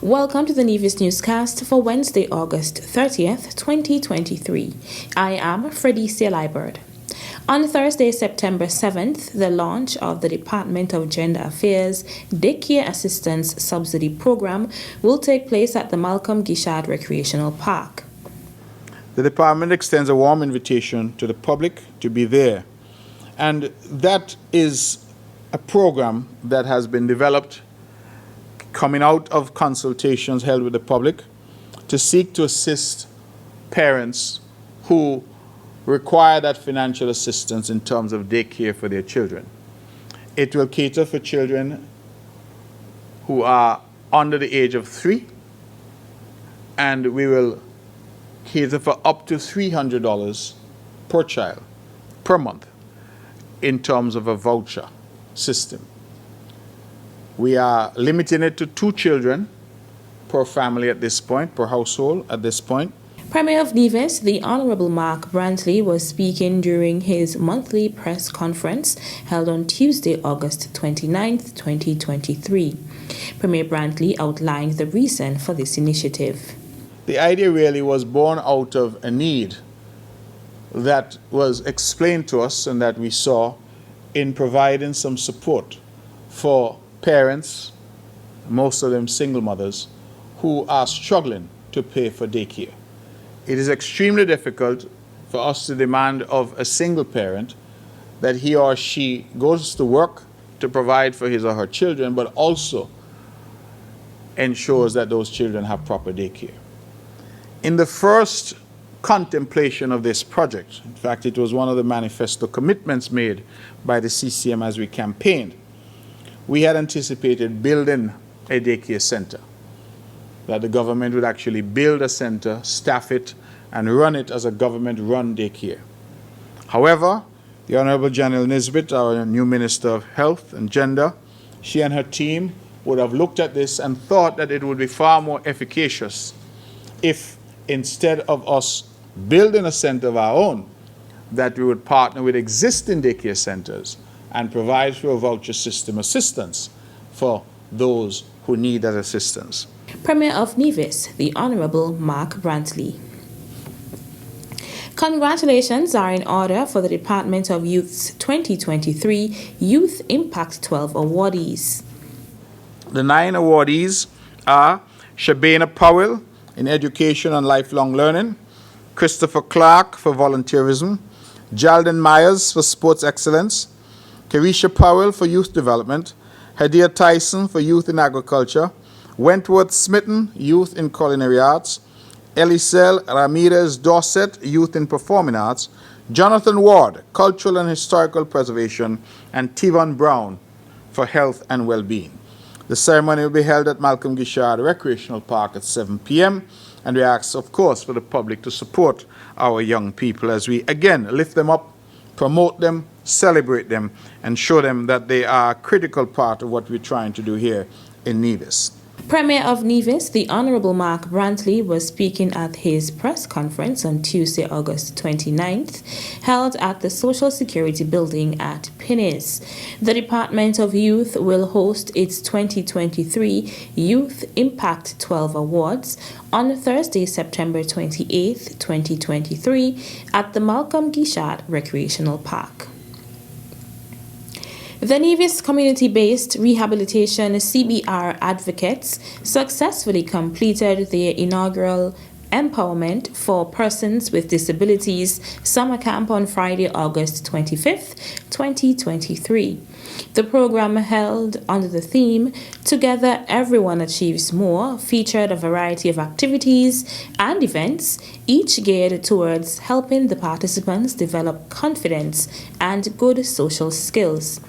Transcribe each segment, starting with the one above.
Welcome to the Nevis Newscast for Wednesday, August 30th, 2023. I am Fredicia Liebert. On Thursday, September 7th, the launch of the Department of Gender Affairs Daycare Assistance Subsidy Program will take place at the Malcolm Gishard Recreational Park. The department extends a warm invitation to the public to be there, and that is a program that has been developed coming out of consultations held with the public to seek to assist parents who require that financial assistance in terms of daycare for their children. It will cater for children who are under the age of 3, and we will cater for up to $300 per child per month in terms of a voucher system. We are limiting it to 2 children per family at this point, per household at this point. Premier of Nevis, the Honorable Mark Brantley, was speaking during his monthly press conference held on Tuesday, August 29th, 2023. Premier Brantley outlined the reason for this initiative. The idea really was born out of a need that was explained to us and that we saw in providing some support for parents, most of them single mothers, who are struggling to pay for daycare. It is extremely difficult for us to demand of a single parent that he or she goes to work to provide for his or her children, but also ensures that those children have proper daycare. In the first contemplation of this project, in fact, it was one of the manifesto commitments made by the CCM as we campaigned, we had anticipated building a daycare center, that the government would actually build a center, staff it, and run it as a government-run daycare. However, the Honorable Janelle Nisbet, our new Minister of Health and Gender, she and her team would have looked at this and thought that it would be far more efficacious if, instead of us building a center of our own, that we would partner with existing daycare centers and provide through a voucher system assistance for those who need that assistance. Premier of Nevis, the Honorable Mark Brantley. Congratulations are in order for the Department of Youth's 2023 Youth Impact 12 awardees. The 9 awardees are Shabana Powell in Education and Lifelong Learning, Christopher Clark for Volunteerism, Jalden Myers for Sports Excellence, Carisha Powell for Youth Development, Hadia Tyson for Youth in Agriculture, Wentworth Smitten, Youth in Culinary Arts, Elisel Ramirez Dorset, Youth in Performing Arts, Jonathan Ward, Cultural and Historical Preservation, and Tivon Brown for Health and Well-Being. The ceremony will be held at Malcolm Gishard Recreational Park at 7 p.m. and we ask, of course, for the public to support our young people as we, again, lift them up, promote them, celebrate them, and show them that they are a critical part of what we're trying to do here in Nevis. Premier of Nevis, the Honorable Mark Brantley, was speaking at his press conference on Tuesday, August 29th, held at the Social Security Building at Pinnis. The Department of Youth will host its 2023 Youth Impact 12 Awards on Thursday, September 28th, 2023, at the Malcolm Gishard Recreational Park. The Nevis community-based rehabilitation CBR advocates successfully completed their inaugural Empowerment for Persons with Disabilities summer camp on Friday, August 25th, 2023. The program, held under the theme Together Everyone Achieves More, featured a variety of activities and events, each geared towards helping the participants develop confidence and good social skills.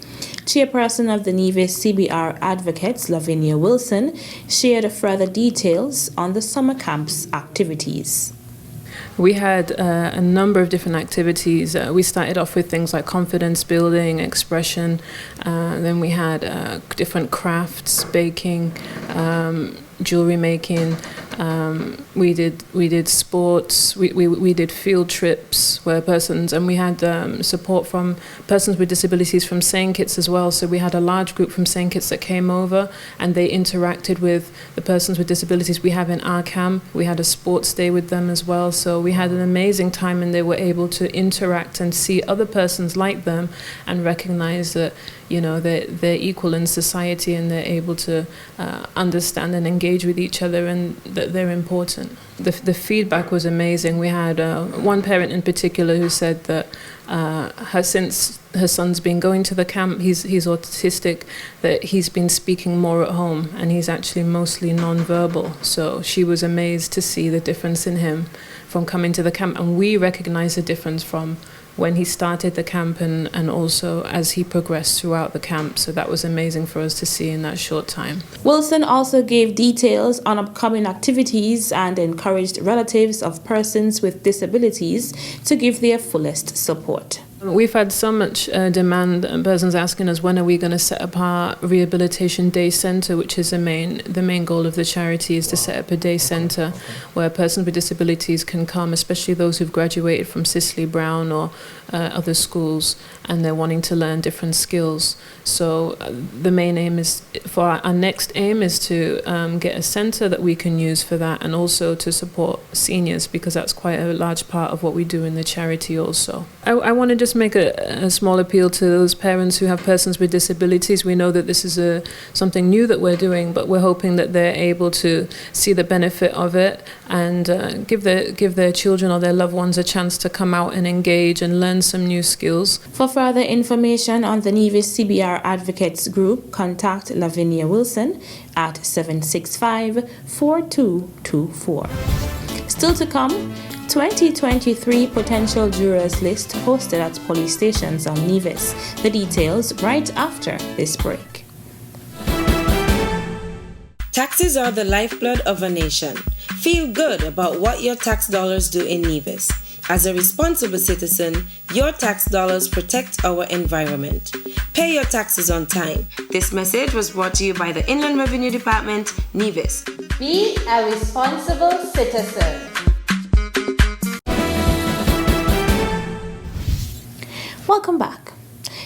Chairperson of the Nevis CBR Advocates, Lavinia Wilson, shared further details on the summer camp's activities. We had a number of different activities. We started off with things like confidence building, expression. Then we had different crafts, baking, jewelry making, We did sports. We did field trips where and we had support from persons with disabilities from St. Kitts as well. So we had a large group from St. Kitts that came over and they interacted with the persons with disabilities we have in our camp. We had a sports day with them as well. So we had an amazing time, and they were able to interact and see other persons like them and recognize that, you know, they're equal in society, and they're able to understand and engage with each other, and that they're important. The feedback was amazing. We had one parent in particular who said that since her son's been going to the camp, he's autistic, that he's been speaking more at home, and he's actually mostly non-verbal. So she was amazed to see the difference in him from coming to the camp, and we recognize the difference from when he started the camp and also as he progressed throughout the camp. So that was amazing for us to see in that short time. Wilson also gave details on upcoming activities and encouraged relatives of persons with disabilities to give their fullest support. We've had so much demand, and persons asking us, when are we going to set up our rehabilitation day centre, which is the main goal of the charity, is to set up a day centre where persons with disabilities can come, especially those who've graduated from Cicely Brown or other schools, and they're wanting to learn different skills. So the main aim is, for our next aim is to get a centre that we can use for that, and also to support seniors, because that's quite a large part of what we do in the charity also. I want to just make a small appeal to those parents who have persons with disabilities. We know that this is something new that we're doing, but we're hoping that they're able to see the benefit of it and give their children or their loved ones a chance to come out and engage and learn some new skills. For further information on the Nevis CBR Advocates Group, contact Lavinia Wilson at 765-4224. Still to come, 2023 potential jurors list posted at police stations on Nevis. The details right after this break. Taxes are the lifeblood of a nation. Feel good about what your tax dollars do in Nevis. As a responsible citizen, your tax dollars protect our environment. Pay your taxes on time. This message was brought to you by the Inland Revenue Department, Nevis. Be a responsible citizen. Welcome back.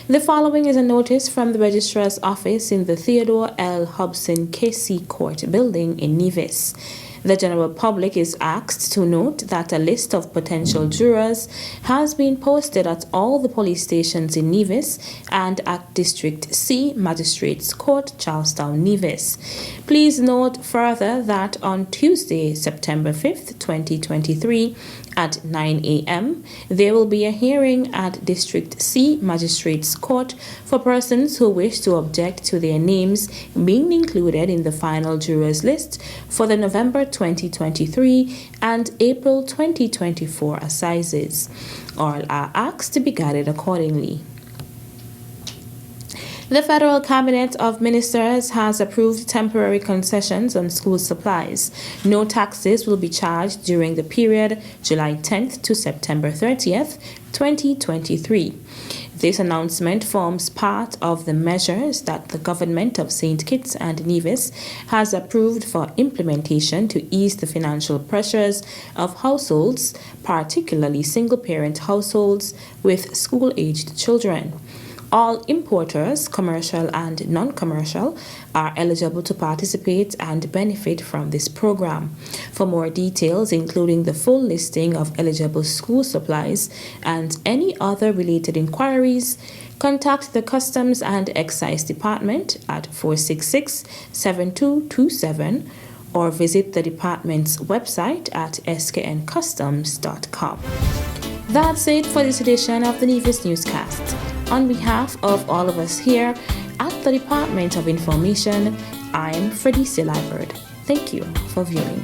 The following is a notice from the Registrar's Office in the Theodore L. Hobson KC Court building in Nevis. The general public is asked to note that a list of potential jurors has been posted at all the police stations in Nevis and at District C Magistrates Court, Charlestown, Nevis. Please note further that on Tuesday, September 5th, 2023, at 9 a.m., there will be a hearing at District C Magistrates Court for persons who wish to object to their names being included in the final jurors list for the November 2023 and April 2024 assizes. All are asked to be guided accordingly. The Federal Cabinet of Ministers has approved temporary concessions on school supplies. No taxes will be charged during the period July 10th to September 30th, 2023. This announcement forms part of the measures that the government of St. Kitts and Nevis has approved for implementation to ease the financial pressures of households, particularly single-parent households with school-aged children. All importers, commercial and non-commercial, are eligible to participate and benefit from this program. For more details, including the full listing of eligible school supplies and any other related inquiries, contact the Customs and Excise Department at 466-7227 or visit the department's website at skncustoms.com. That's it for this edition of the Nevis Newscast. On behalf of all of us here at the Department of Information, I'm Freddie Silibert. Thank you for viewing.